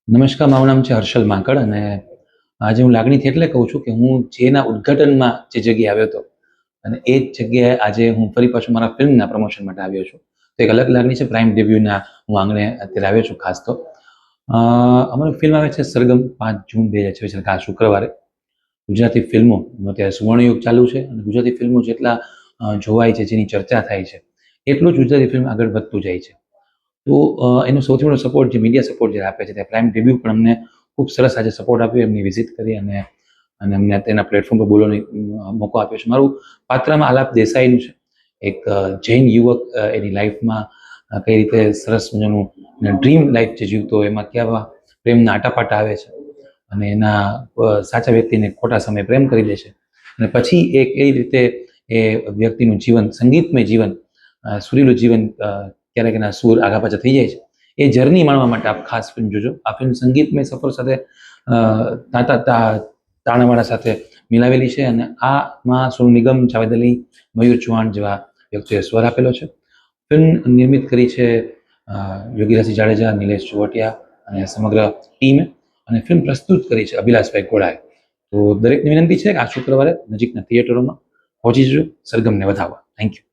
નમસ્કાર, મારું નામ છે હર્ષલ માંકડ અને આજે હું લાગણીથી એટલે કહું છું કે હું જેના ઉદ્ઘાટનમાં જે જગ્યાએ આવ્યો હતો અને એ જ જગ્યાએ આજે હું ફરી પાછું મારા ફિલ્મના પ્રમોશન માટે આવ્યો છું. તો એક અલગ લાગણી છે. પ્રાઇમ ડેબ્યુના હું આંગણે અત્યારે આવ્યો છું. ખાસ તો અમારી ફિલ્મ આવે છે સરગમ 5 જૂન 2026 એટલે આ શુક્રવારે. ગુજરાતી ફિલ્મોનો અત્યારે સુવર્ણયુગ ચાલુ છે અને ગુજરાતી ફિલ્મો જેટલા જોવાય છે, જેની ચર્ચા થાય છે, એટલું જ ગુજરાતી ફિલ્મ આગળ વધતું જાય છે. તો એનો સૌથી મોટો સપોર્ટ જે મીડિયા સપોર્ટ જે આપે છે, તે પ્રાઇમ ડેબ્યુ પણ અમને ખૂબ સરસ આજે સપોર્ટ આપ્યો, એમની વિઝિટ કરી અને અમને તેના પ્લેટફોર્મ પર બોલવાનો મોકો આપ્યો છે. મારું પાત્રમાં આલાપ દેસાઈનું છે. એક જૈન યુવક એની લાઈફમાં કઈ રીતે સરસ મજાનું ડ્રીમ લાઈફ જે જીવતો હોય એમાં કેવા પ્રેમના આટાપાટા આવે છે અને એના સાચા વ્યક્તિને ખોટા સમયે પ્રેમ કરી દે છે અને પછી એક એ રીતે એ વ્યક્તિનું જીવન, સંગીતમય જીવન, સુરીલું જીવન, ક્યારેક એના સૂર આગા પાછા થઈ જાય છે. એ જર્ની માણવા માટે આપ ખાસ ફિલ્મ જોજો. આ ફિલ્મ સંગીતમય સફર સાથે તાણાવાણા સાથે મિલાવેલી છે અને આમાં સોનુ નિગમ, જાવેદ અલી, મયુર ચૌહાણ જેવા વ્યક્તિઓએ સ્વર આપેલો છે. ફિલ્મ નિર્મિત કરી છે યોગીરાજસિંહ જાડેજા, નિલેશ ચોવટિયા અને સમગ્ર ટીમે, અને ફિલ્મ પ્રસ્તુત કરી છે અભિલાષભાઈ ઘોડાએ. તો દરેકને વિનંતી છે કે આ શુક્રવારે નજીકના થિયેટરોમાં પહોંચી જજો સરગમને વધાવવા. Thank you.